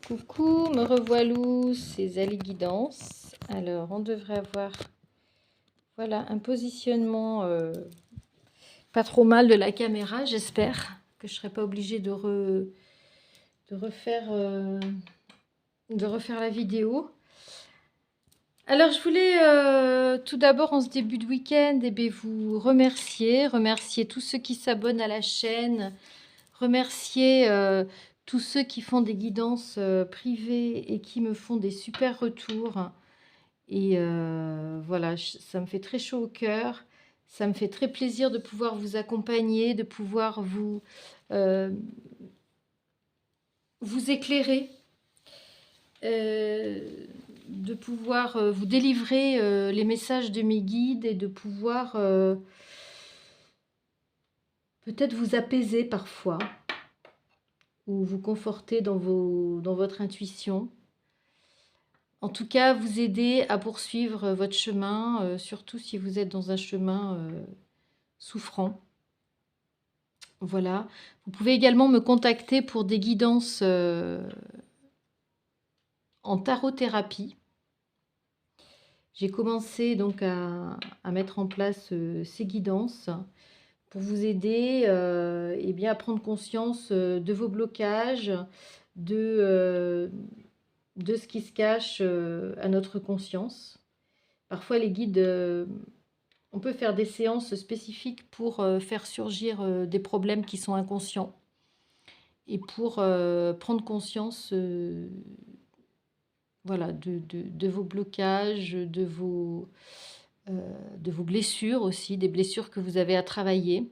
Coucou, me revoilou, c'est Zali Guidance. Alors, on devrait avoir, voilà, un positionnement pas trop mal de la caméra, j'espère que je ne serai pas obligée de refaire la vidéo. Alors, je voulais tout d'abord, en ce début de week-end, vous remercier tous ceux qui s'abonnent à la chaîne, remercier tous ceux qui font des guidances privées et qui me font des super retours. Et voilà, ça me fait très chaud au cœur. Ça me fait très plaisir de pouvoir vous accompagner, de pouvoir vous éclairer, de pouvoir vous délivrer les messages de mes guides et de pouvoir peut-être vous apaiser parfois ou vous conforter dans votre intuition. En tout cas, vous aider à poursuivre votre chemin, surtout si vous êtes dans un chemin souffrant. Voilà. Vous pouvez également me contacter pour des guidances en tarothérapie. J'ai commencé donc à mettre en place ces guidances pour vous aider eh bien, à prendre conscience de vos blocages, de ce qui se cache à notre conscience. Parfois, les guides, on peut faire des séances spécifiques pour faire surgir des problèmes qui sont inconscients et pour prendre conscience voilà, de vos blocages, de vos blessures aussi, des blessures que vous avez à travailler.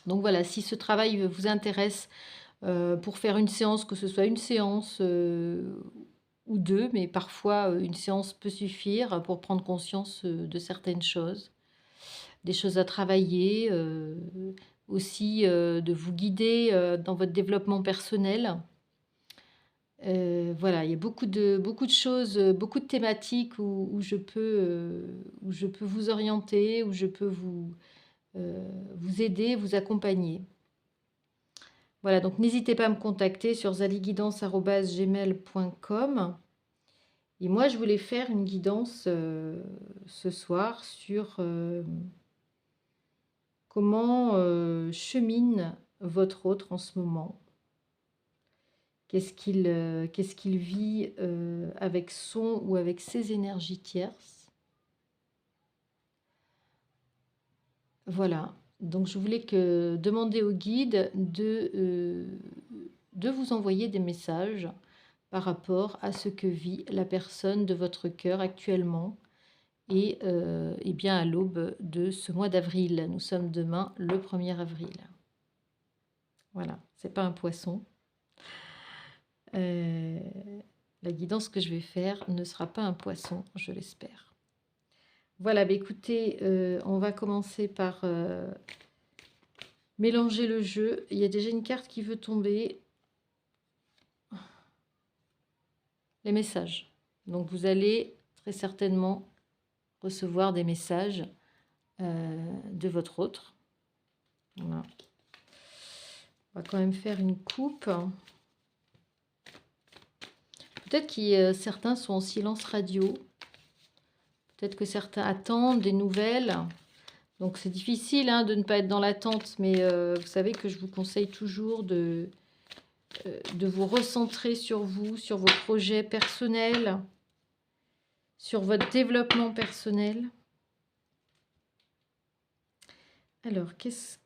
Donc voilà, si ce travail vous intéresse, pour faire une séance, que ce soit une séance ou deux, mais parfois une séance peut suffire pour prendre conscience de certaines choses, des choses à travailler, aussi de vous guider dans votre développement personnel. Voilà, il y a beaucoup de choses, beaucoup de thématiques où je peux vous orienter, où je peux vous aider, vous accompagner. Voilà, donc n'hésitez pas à me contacter sur zaliguidance@gmail.com. Et moi, je voulais faire une guidance ce soir sur comment chemine votre autre en ce moment. Qu'est-ce qu'il vit avec son ou avec ses énergies tierces. Voilà, donc je voulais demander au guide de vous envoyer des messages par rapport à ce que vit la personne de votre cœur actuellement et bien à l'aube de ce mois d'avril. Nous sommes demain le 1er avril. Voilà, c'est pas un poisson. La guidance que je vais faire ne sera pas un poisson, je l'espère. Voilà, bah écoutez, on va commencer par mélanger le jeu. Il y a déjà une carte qui veut tomber. Les messages. Donc vous allez très certainement recevoir des messages de votre autre. Voilà. On va quand même faire une coupe. Peut-être que certains sont en silence radio. Peut-être que certains attendent des nouvelles. Donc c'est difficile de ne pas être dans l'attente, mais vous savez que je vous conseille toujours de vous recentrer sur vous, sur vos projets personnels, sur votre développement personnel. Alors, qu'est-ce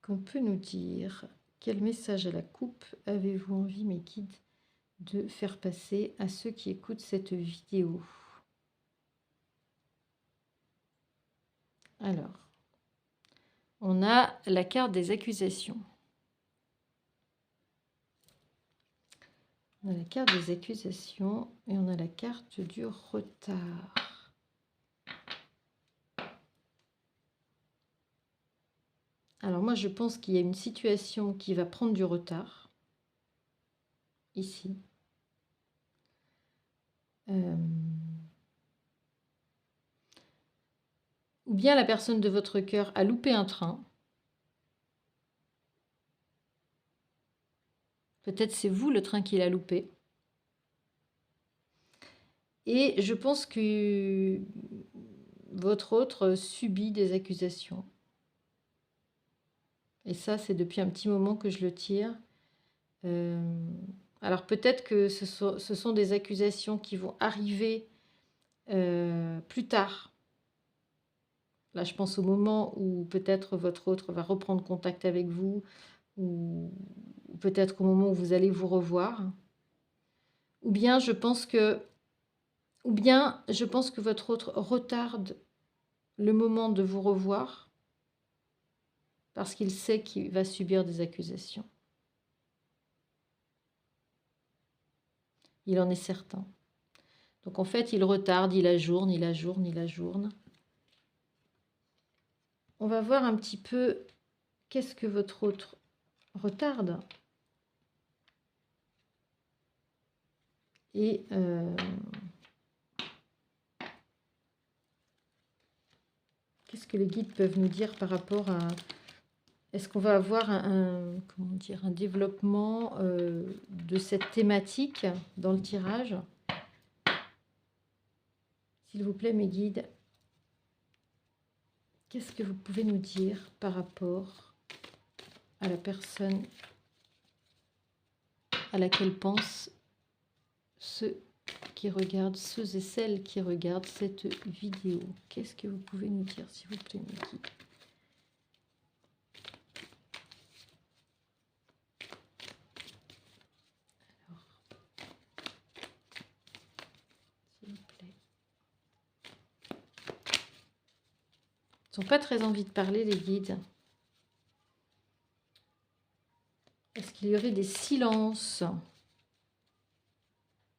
qu'on peut nous dire? Quel message à la coupe avez-vous envie, mes guides, de faire passer à ceux qui écoutent cette vidéo? Alors, on a la carte des accusations. On a la carte des accusations et on a la carte du retard. Alors moi, je pense qu'il y a une situation qui va prendre du retard. Ici. Ou bien la personne de votre cœur a loupé un train. Peut-être c'est vous le train qu'il a loupé. Et je pense que votre autre subit des accusations. Et ça, c'est depuis un petit moment que je le tire. Alors peut-être que ce sont des accusations qui vont arriver plus tard. Là, je pense au moment où peut-être votre autre va reprendre contact avec vous, ou peut-être au moment où vous allez vous revoir. Ou bien je pense que votre autre retarde le moment de vous revoir parce qu'il sait qu'il va subir des accusations. Il en est certain. Donc en fait, il retarde, il ajourne, il ajourne, il ajourne. On va voir un petit peu qu'est-ce que votre autre retarde. Et qu'est-ce que les guides peuvent nous dire par rapport à... Est-ce qu'on va avoir un développement de cette thématique dans le tirage? S'il vous plaît, mes guides, qu'est-ce que vous pouvez nous dire par rapport à la personne à laquelle pensent ceux et celles qui regardent cette vidéo? Qu'est-ce que vous pouvez nous dire, s'il vous plaît, mes guides? Ils n'ont pas très envie de parler, les guides. Est-ce qu'il y aurait des silences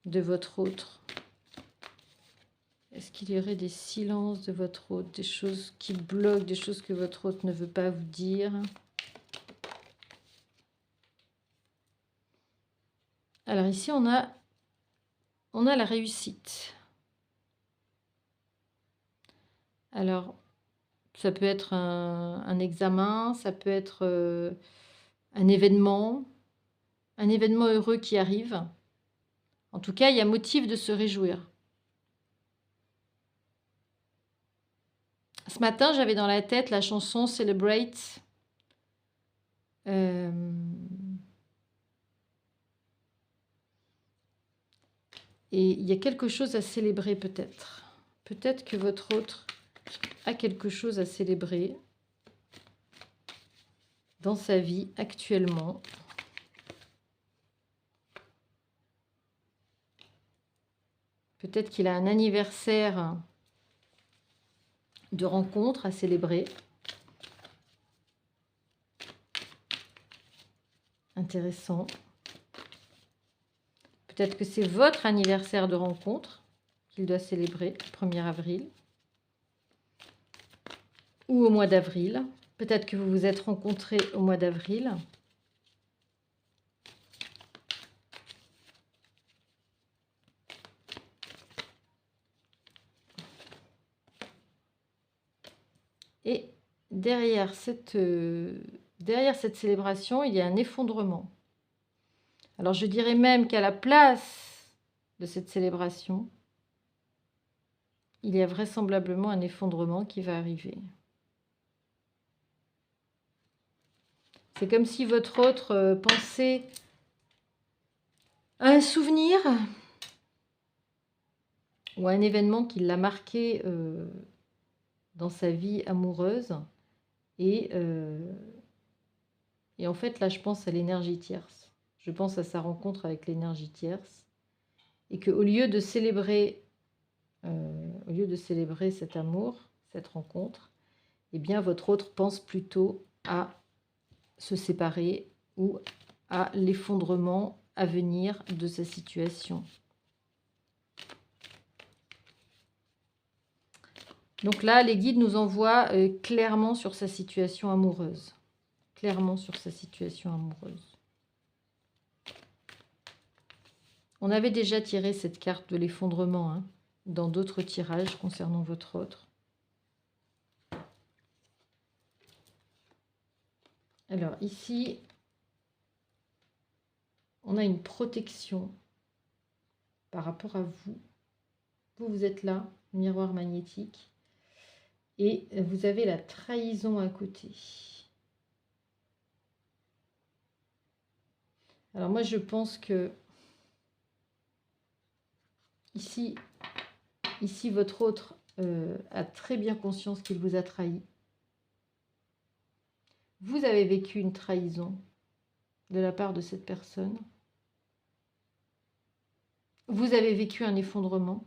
de votre autre? Est-ce qu'il y aurait des silences de votre autre, des choses qui bloquent, des choses que votre autre ne veut pas vous dire? Alors ici, on a la réussite. Alors, ça peut être un examen, ça peut être un événement heureux qui arrive. En tout cas, il y a motif de se réjouir. Ce matin, j'avais dans la tête la chanson Celebrate. Et il y a quelque chose à célébrer peut-être. Peut-être que votre autre a quelque chose à célébrer dans sa vie actuellement. Peut-être qu'il a un anniversaire de rencontre à célébrer. Intéressant. Peut-être que c'est votre anniversaire de rencontre qu'il doit célébrer, le 1er avril. Ou au mois d'avril. Peut-être que vous vous êtes rencontrés au mois d'avril. Et derrière cette célébration, il y a un effondrement. Alors je dirais même qu'à la place de cette célébration, il y a vraisemblablement un effondrement qui va arriver. C'est comme si votre autre pensait à un souvenir ou à un événement qui l'a marqué dans sa vie amoureuse. Et en fait, là, je pense à l'énergie tierce. Je pense à sa rencontre avec l'énergie tierce. Et qu'au lieu de célébrer cet amour, cette rencontre, eh bien, votre autre pense plutôt à se séparer ou à l'effondrement à venir de sa situation. Donc là, les guides nous envoient clairement sur sa situation amoureuse. Clairement sur sa situation amoureuse. On avait déjà tiré cette carte de l'effondrement dans d'autres tirages concernant votre autre. Alors ici, on a une protection par rapport à vous. Vous êtes là, miroir magnétique, et vous avez la trahison à côté. Alors moi, je pense que ici votre autre a très bien conscience qu'il vous a trahi. Vous avez vécu une trahison de la part de cette personne. Vous avez vécu un effondrement.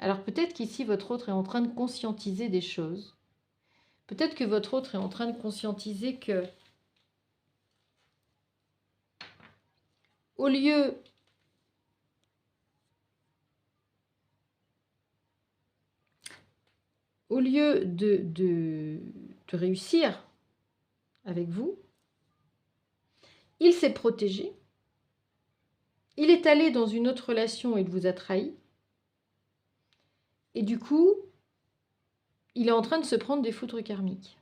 Alors peut-être qu'ici, votre autre est en train de conscientiser des choses. Peut-être que votre autre est en train de conscientiser que, au lieu de réussir avec vous, il s'est protégé. Il est allé dans une autre relation et il vous a trahi. Et du coup, il est en train de se prendre des foudres karmiques.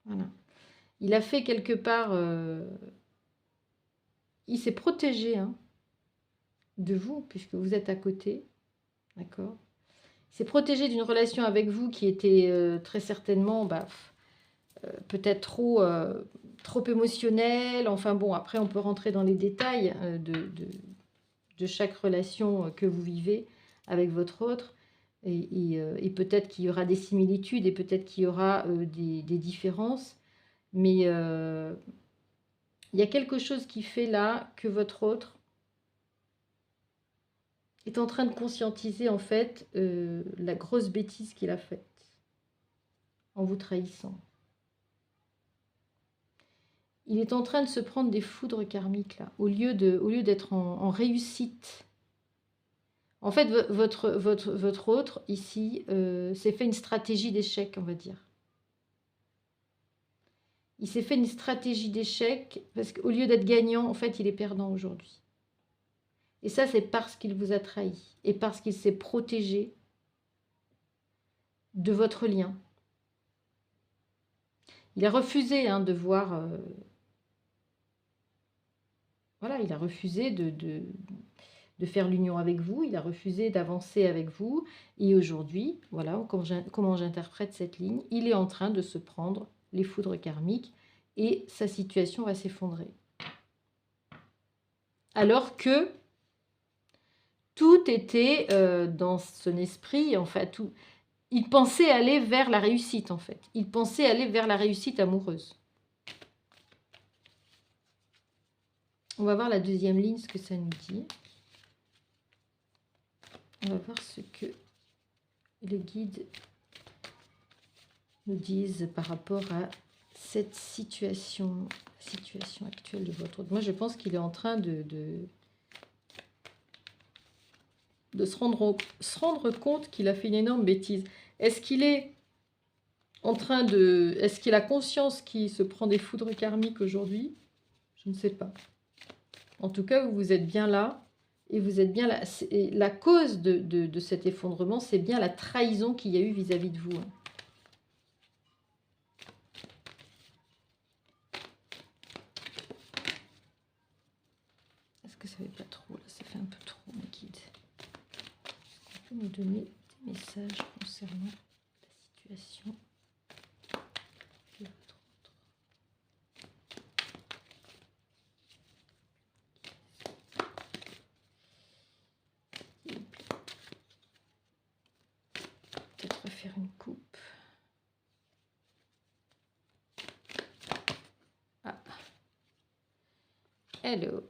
Voilà. Il a fait quelque part... il s'est protégé de vous, puisque vous êtes à côté. D'accord ? Il s'est protégé d'une relation avec vous qui était très certainement... peut-être trop émotionnelle. Enfin bon, après on peut rentrer dans les détails de chaque relation que vous vivez avec votre autre. Et peut-être qu'il y aura des similitudes et peut-être qu'il y aura des différences. Mais il y a quelque chose qui fait là que votre autre est en train de conscientiser en fait la grosse bêtise qu'il a faite en vous trahissant. Il est en train de se prendre des foudres karmiques là, au lieu d'être en réussite. En fait, votre autre ici s'est fait une stratégie d'échec, on va dire. Il s'est fait une stratégie d'échec parce qu'au lieu d'être gagnant, en fait, il est perdant aujourd'hui. Et ça, c'est parce qu'il vous a trahi et parce qu'il s'est protégé de votre lien. Il a refusé de voir... voilà, il a refusé de faire l'union avec vous, il a refusé d'avancer avec vous. Et aujourd'hui, voilà comment j'interprète cette ligne, il est en train de se prendre les foudres karmiques et sa situation va s'effondrer. Alors que tout était dans son esprit, en fait, il pensait aller vers la réussite, en fait. Il pensait aller vers la réussite amoureuse. On va voir la deuxième ligne, ce que ça nous dit. On va voir ce que les guides nous disent par rapport à cette situation actuelle de votre autre. Moi, je pense qu'il est en train de se rendre compte qu'il a fait une énorme bêtise. Est-ce qu'il est en train de... Est-ce qu'il a conscience qu'il se prend des foudres karmiques aujourd'hui? Je ne sais pas. En tout cas, vous êtes bien là. Et vous êtes bien là. La cause de cet effondrement, c'est bien la trahison qu'il y a eu vis-à-vis de vous. Est-ce que ça fait pas trop là? Ça fait un peu trop, mes guides. Est-ce qu'on peut nous donner des messages concernant la situation de votre autre? Peut-être refaire une coupe. Ah. Alors,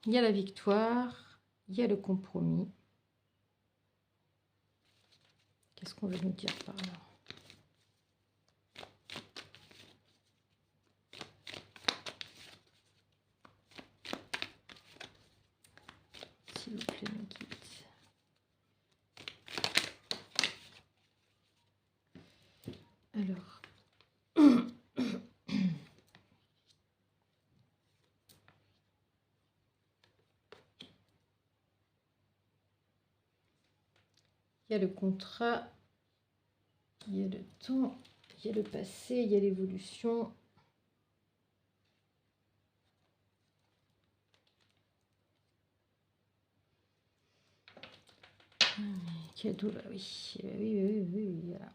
il y a la victoire, il y a le compromis. Qu'est-ce qu'on veut nous dire par là? S'il vous plaît, mes guides. Alors, il Il y a le contrat, il y a le temps, il y a le passé, il y a l'évolution. Cadeau, bah oui, oui, voilà.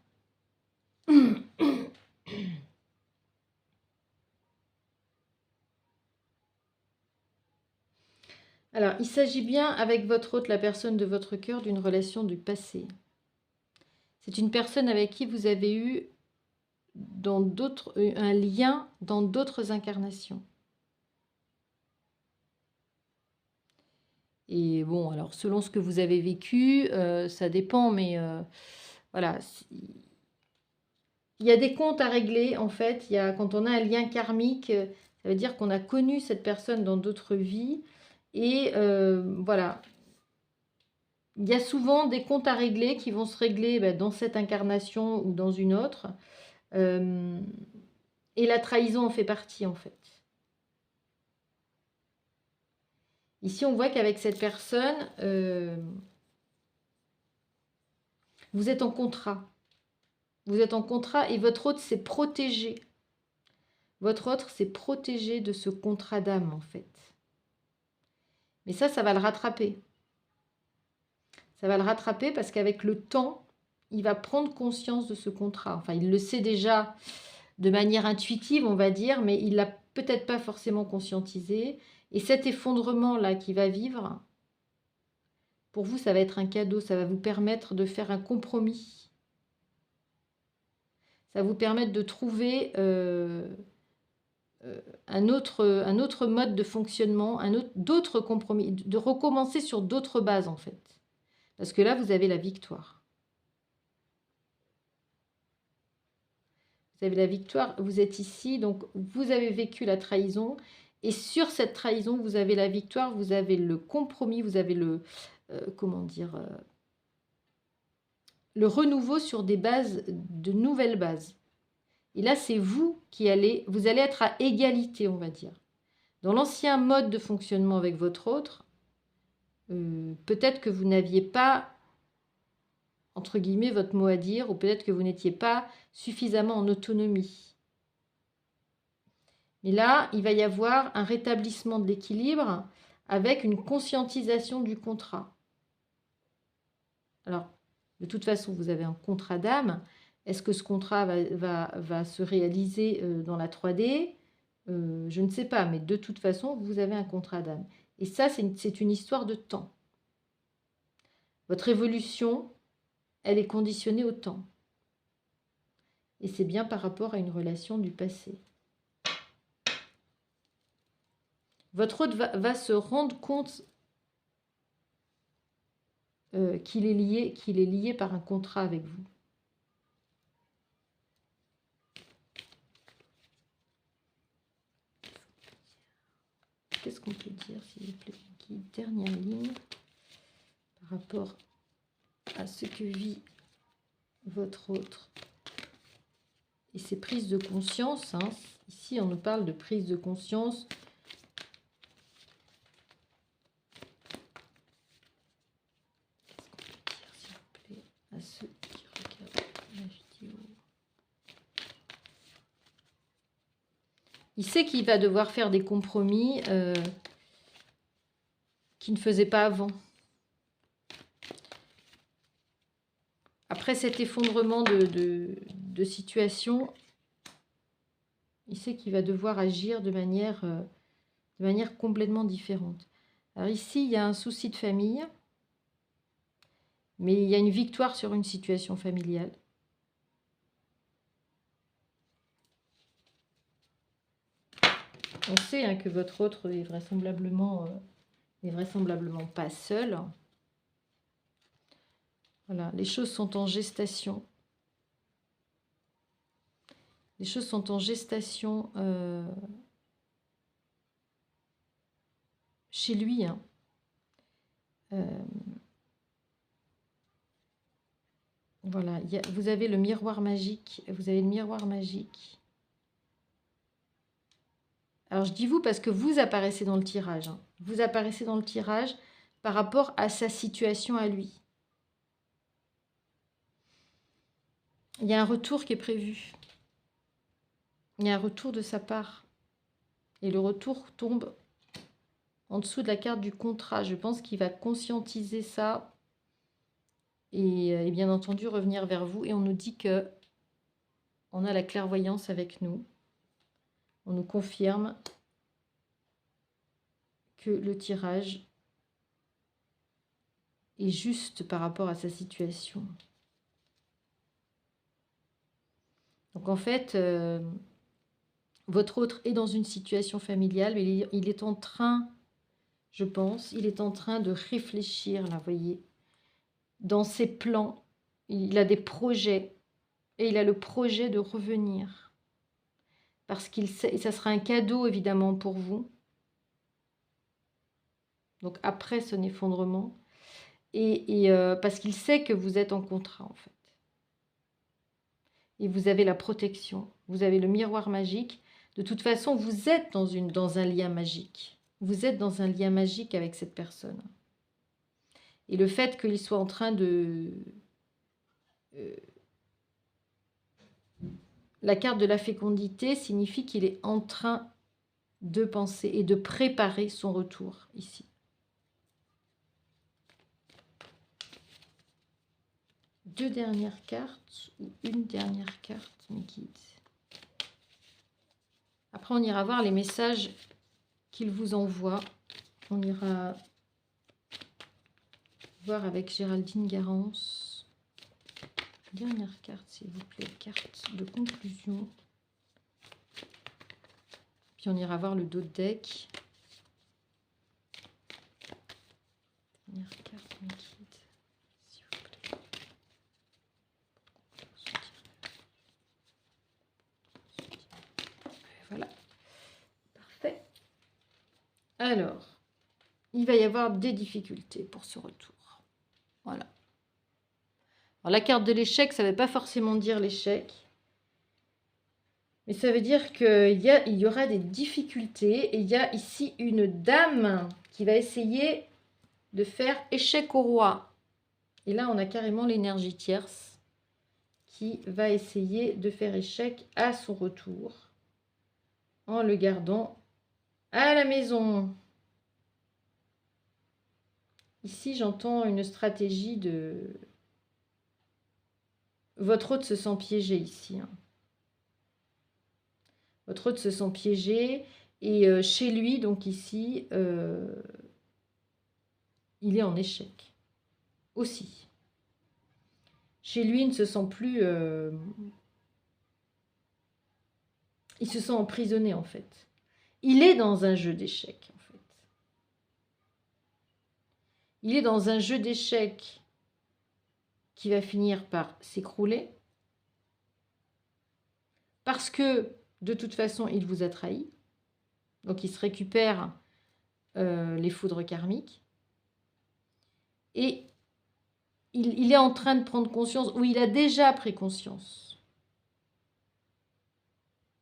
Alors, il s'agit bien avec votre hôte, la personne de votre cœur, d'une relation du passé. C'est une personne avec qui vous avez eu un lien dans d'autres incarnations. Et bon, alors selon ce que vous avez vécu, ça dépend, mais voilà. Il y a des comptes à régler, en fait. Quand on a un lien karmique, ça veut dire qu'on a connu cette personne dans d'autres vies. Et voilà. Il y a souvent des comptes à régler qui vont se régler dans cette incarnation ou dans une autre. Et la trahison en fait partie, en fait. Ici, on voit qu'avec cette personne, vous êtes en contrat. Vous êtes en contrat et votre hôte s'est protégé. Votre hôte s'est protégé de ce contrat d'âme, en fait. Mais ça va le rattraper. Ça va le rattraper parce qu'avec le temps, il va prendre conscience de ce contrat. Enfin, il le sait déjà de manière intuitive, on va dire, mais il ne l'a peut-être pas forcément conscientisé. Et cet effondrement-là qu'il va vivre, pour vous, ça va être un cadeau. Ça va vous permettre de faire un compromis. Ça va vous permettre de trouver un autre mode de fonctionnement, d'autres compromis, de recommencer sur d'autres bases, en fait. Parce que là, vous avez la victoire. Vous avez la victoire, vous êtes ici, donc vous avez vécu la trahison. Et sur cette trahison, vous avez la victoire, vous avez le compromis, vous avez le... le renouveau sur des bases, de nouvelles bases. Et là, c'est vous vous allez être à égalité, on va dire. Dans l'ancien mode de fonctionnement avec votre autre, peut-être que vous n'aviez pas, entre guillemets, votre mot à dire, ou peut-être que vous n'étiez pas suffisamment en autonomie. Mais là, il va y avoir un rétablissement de l'équilibre avec une conscientisation du contrat. Alors, de toute façon, vous avez un contrat d'âme. Est-ce que ce contrat va se réaliser dans la 3D ? Je ne sais pas, mais de toute façon, vous avez un contrat d'âme. Et ça, c'est une histoire de temps. Votre évolution, elle est conditionnée au temps. Et c'est bien par rapport à une relation du passé. Votre hôte va se rendre compte qu'il est lié par un contrat avec vous. Qu'est-ce qu'on peut dire, s'il vous plaît? Dernière ligne par rapport à ce que vit votre autre. Et ces prises de conscience, hein, ici on nous parle de prise de conscience. Qu'est-ce qu'on peut dire, s'il vous plaît, à ceux qui regardent la vidéo? Il sait qu'il va devoir faire des compromis qu'il ne faisait pas avant. Après cet effondrement de situation, il sait qu'il va devoir agir de manière complètement différente. Alors ici, il y a un souci de famille, mais il y a une victoire sur une situation familiale. On sait hein, que votre autre est vraisemblablement pas seul. Voilà, les choses sont en gestation. Les choses sont en gestation chez lui. Hein. Voilà, vous avez le miroir magique. Vous avez le miroir magique. Alors, je dis vous parce que vous apparaissez dans le tirage. Hein. Vous apparaissez dans le tirage par rapport à sa situation à lui. il y a un retour qui est prévu. Il y a un retour de sa part. Et le retour tombe en dessous de la carte du contrat. Je pense qu'il va conscientiser ça et bien entendu revenir vers vous. Et on nous dit que on a la clairvoyance avec nous. On nous confirme que le tirage est juste par rapport à sa situation. Donc en fait, votre autre est dans une situation familiale, mais il est en train, je pense, il est en train de réfléchir, là, vous voyez, dans ses plans. Il a des projets et il a le projet de revenir. Parce qu'il sait, et ça sera un cadeau évidemment pour vous. Donc après son effondrement. Et parce qu'il sait que vous êtes en contrat en fait. Et vous avez la protection, vous avez le miroir magique. De toute façon, vous êtes dans un lien magique. Vous êtes dans un lien magique avec cette personne. Et le fait qu'il soit en train de... la carte de la fécondité signifie qu'il est en train de penser et de préparer son retour ici. Deux dernières cartes ou une dernière carte, mes guides. Après, on ira voir les messages qu'il vous envoie. On ira voir avec Géraldine Garance. Dernière carte, s'il vous plaît. Carte de conclusion. Puis on ira voir le dos de deck. Dernière carte, mes guides, s'il vous plaît. Voilà. Parfait. Alors, il va y avoir des difficultés pour ce retour. Voilà. Alors, la carte de l'échec, ça ne veut pas forcément dire l'échec. Mais ça veut dire qu'il y aura des difficultés. Et il y a ici une dame qui va essayer de faire échec au roi. Et là, on a carrément l'énergie tierce qui va essayer de faire échec à son retour en le gardant à la maison. Ici, j'entends une stratégie de... Votre hôte se sent piégé ici. Votre hôte se sent piégé. Et chez lui, donc ici, il est en échec. Aussi. Chez lui, il ne se sent plus... il se sent emprisonné, en fait. Il est dans un jeu d'échecs, en fait. Il est dans un jeu d'échecs qui va finir par s'écrouler. Parce que, de toute façon, il vous a trahi. Donc, il se récupère les foudres karmiques. Et il est en train de prendre conscience, ou il a déjà pris conscience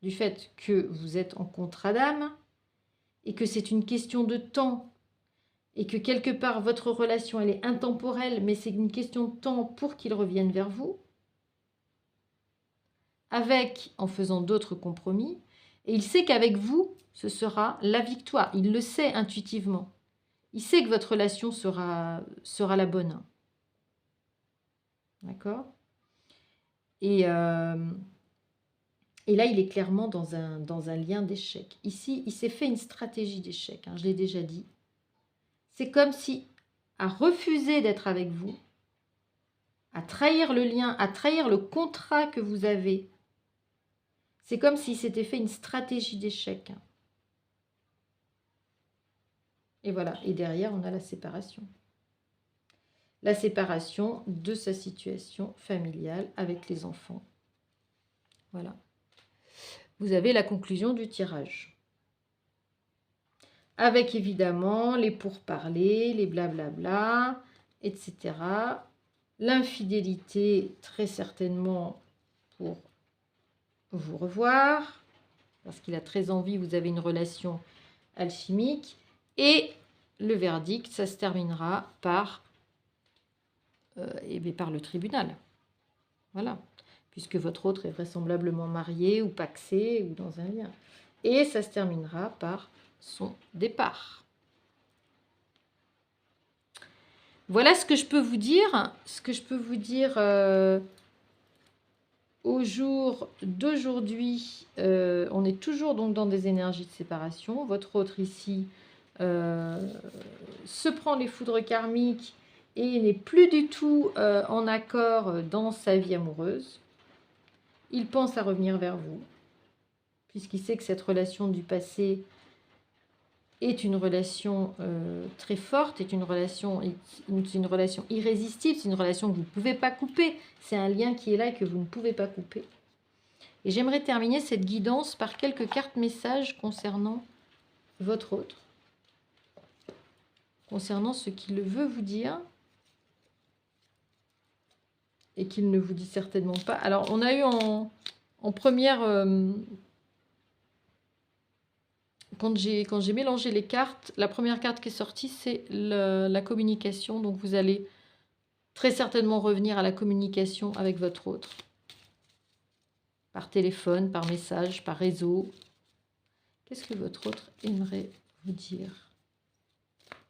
du fait que vous êtes en contrat d'âme et que c'est une question de temps et que quelque part votre relation elle est intemporelle, mais c'est une question de temps pour qu'il revienne vers vous, en faisant d'autres compromis. Et il sait qu'avec vous, ce sera la victoire. Il le sait intuitivement. Il sait que votre relation sera la bonne. D'accord ? Et là, il est clairement dans un lien d'échec. Ici, il s'est fait une stratégie d'échec, je l'ai déjà dit. C'est comme si, à refuser d'être avec vous, à trahir le lien, à trahir le contrat que vous avez, c'est comme s'il s'était fait une stratégie d'échec. Et voilà, et derrière, on a la séparation. La séparation de sa situation familiale avec les enfants. Voilà. Vous avez la conclusion du tirage. Avec évidemment les pourparlers, les blablabla, etc. L'infidélité, très certainement, pour vous revoir. Parce qu'il a très envie, vous avez une relation alchimique. Et le verdict, ça se terminera par le tribunal. Voilà. puisque votre autre est vraisemblablement marié ou pacsé ou dans un lien. Et ça se terminera par son départ. Voilà ce que je peux vous dire. Ce que je peux vous dire au jour d'aujourd'hui, on est toujours donc dans des énergies de séparation. Votre autre ici se prend les foudres karmiques et n'est plus du tout en accord dans sa vie amoureuse. Il pense à revenir vers vous, puisqu'il sait que cette relation du passé est une relation très forte, est une relation irrésistible, c'est une relation que vous ne pouvez pas couper. C'est un lien qui est là et que vous ne pouvez pas couper. Et j'aimerais terminer cette guidance par quelques cartes messages concernant votre autre, concernant ce qu'il veut vous dire et qu'il ne vous dit certainement pas. Alors, on a eu en première... quand j'ai mélangé les cartes, la première carte qui est sortie, c'est la communication. Donc, vous allez très certainement revenir à la communication avec votre autre. Par téléphone, par message, par réseau. Qu'est-ce que votre autre aimerait vous dire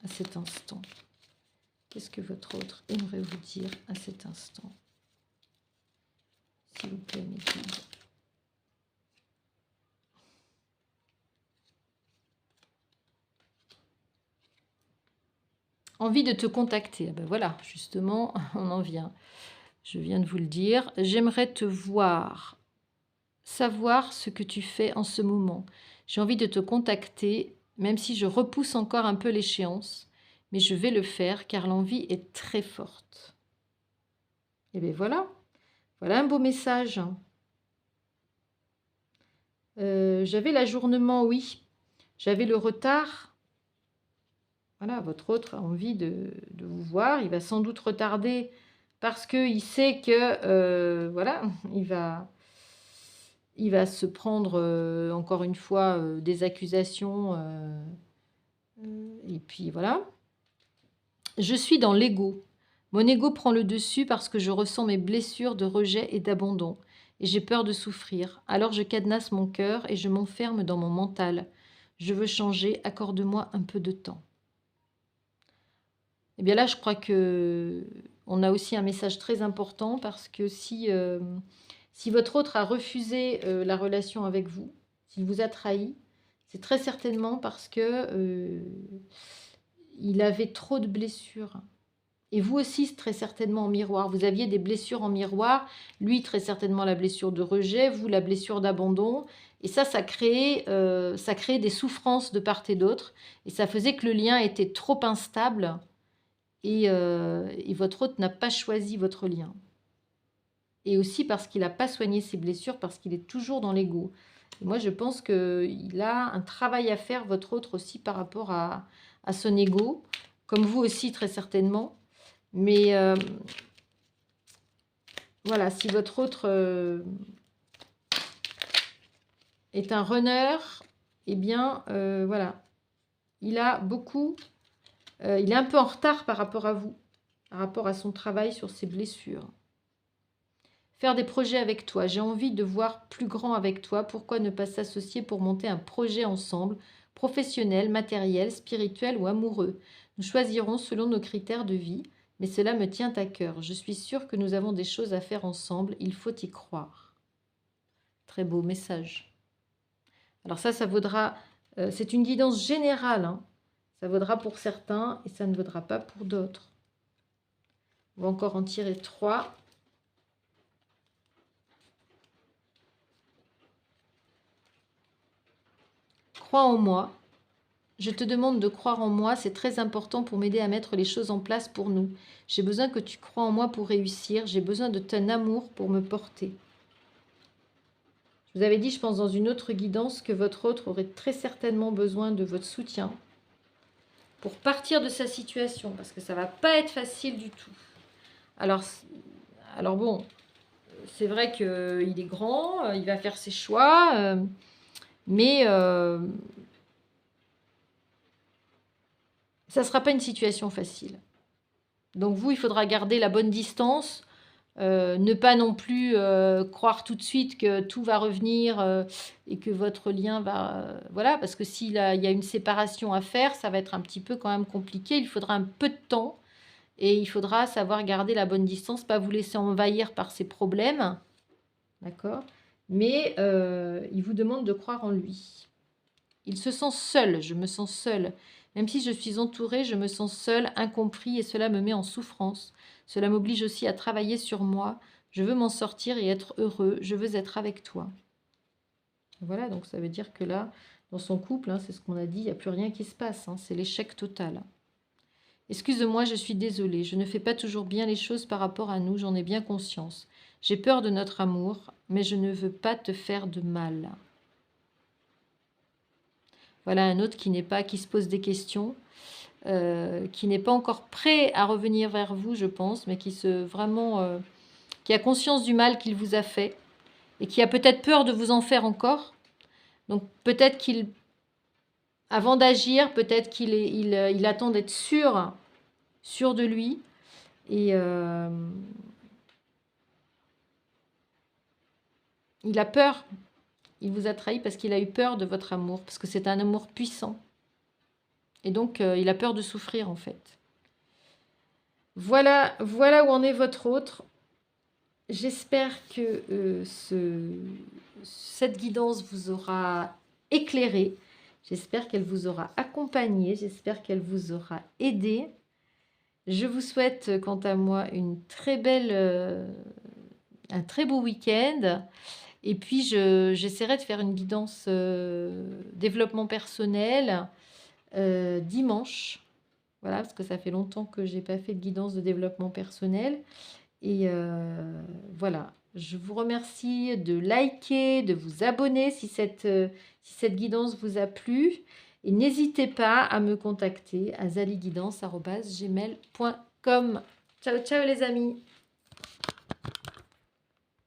à cet instant? Qu'est-ce que votre autre aimerait vous dire à cet instant? S'il vous plaît, mes guides. Envie de te contacter. Ben voilà, justement, on en vient. Je viens de vous le dire. J'aimerais te voir, savoir ce que tu fais en ce moment. J'ai envie de te contacter, même si je repousse encore un peu l'échéance, mais je vais le faire car l'envie est très forte. Et bien voilà, voilà un beau message. J'avais l'ajournement, oui. J'avais le retard. Voilà, votre autre a envie de vous voir. Il va sans doute retarder parce qu'il sait que, voilà, il va se prendre, encore une fois, des accusations. Et puis, voilà. Je suis dans l'ego. Mon ego prend le dessus parce que je ressens mes blessures de rejet et d'abandon. Et j'ai peur de souffrir. Alors je cadenasse mon cœur et je m'enferme dans mon mental. Je veux changer, accorde-moi un peu de temps. Et bien là, je crois que on a aussi un message très important parce que si votre autre a refusé la relation avec vous, s'il vous a trahi, c'est très certainement parce que il avait trop de blessures. Et vous aussi, très certainement en miroir. Vous aviez des blessures en miroir. Lui, très certainement la blessure de rejet, vous, la blessure d'abandon. Et ça créait des souffrances de part et d'autre. Et ça faisait que le lien était trop instable. Et votre autre n'a pas choisi votre lien. Et aussi parce qu'il n'a pas soigné ses blessures, parce qu'il est toujours dans l'ego. Et moi, je pense qu'il a un travail à faire, votre autre aussi, par rapport à son ego, comme vous aussi, très certainement. Mais voilà, si votre autre est un runner, eh bien, voilà, il a beaucoup... il est un peu en retard par rapport à vous, par rapport à son travail sur ses blessures. Faire des projets avec toi. J'ai envie de voir plus grand avec toi. Pourquoi ne pas s'associer pour monter un projet ensemble, professionnel, matériel, spirituel ou amoureux? Nous choisirons selon nos critères de vie, mais cela me tient à cœur. Je suis sûre que nous avons des choses à faire ensemble. Il faut y croire. Très beau message. Alors ça vaudra... c'est une guidance générale. Hein. Ça vaudra pour certains et ça ne vaudra pas pour d'autres. On va encore en tirer 3. Crois en moi. Je te demande de croire en moi, c'est très important pour m'aider à mettre les choses en place pour nous. J'ai besoin que tu crois en moi pour réussir. J'ai besoin de ton amour pour me porter. Je vous avais dit, je pense, dans une autre guidance, que votre autre aurait très certainement besoin de votre soutien pour partir de sa situation, parce que ça ne va pas être facile du tout. Alors bon, c'est vrai qu'il est grand, il va faire ses choix, mais ça ne sera pas une situation facile. Donc vous, il faudra garder la bonne distance Ne pas non plus croire tout de suite que tout va revenir et que votre lien va... voilà, parce que s'il y a une séparation à faire, ça va être un petit peu quand même compliqué. Il faudra un peu de temps et il faudra savoir garder la bonne distance, pas vous laisser envahir par ses problèmes. D'accord? Mais il vous demande de croire en lui. Il se sent seul, je me sens seule. Même si je suis entourée, je me sens seule, incompris et cela me met en souffrance. Cela m'oblige aussi à travailler sur moi. Je veux m'en sortir et être heureux. Je veux être avec toi. Voilà, donc ça veut dire que là, dans son couple, hein, c'est ce qu'on a dit, il n'y a plus rien qui se passe. Hein, c'est l'échec total. Excuse-moi, je suis désolée. Je ne fais pas toujours bien les choses par rapport à nous, j'en ai bien conscience. J'ai peur de notre amour, mais je ne veux pas te faire de mal. Voilà un autre qui se pose des questions, qui n'est pas encore prêt à revenir vers vous, je pense, mais qui a conscience du mal qu'il vous a fait et qui a peut-être peur de vous en faire encore. Donc peut-être avant d'agir, peut-être il attend d'être sûr de lui et il a peur. Il vous a trahi parce qu'il a eu peur de votre amour, parce que c'est un amour puissant. Et donc, il a peur de souffrir, en fait. Voilà où en est votre autre. J'espère que cette guidance vous aura éclairé. J'espère qu'elle vous aura accompagné. J'espère qu'elle vous aura aidé. Je vous souhaite, quant à moi, un très beau week-end. Et puis, j'essaierai de faire une guidance développement personnel dimanche. Voilà, parce que ça fait longtemps que je n'ai pas fait de guidance de développement personnel. Et voilà, je vous remercie de liker, de vous abonner si cette guidance vous a plu. Et n'hésitez pas à me contacter à zaliguidance@gmail.com. Ciao, ciao les amis!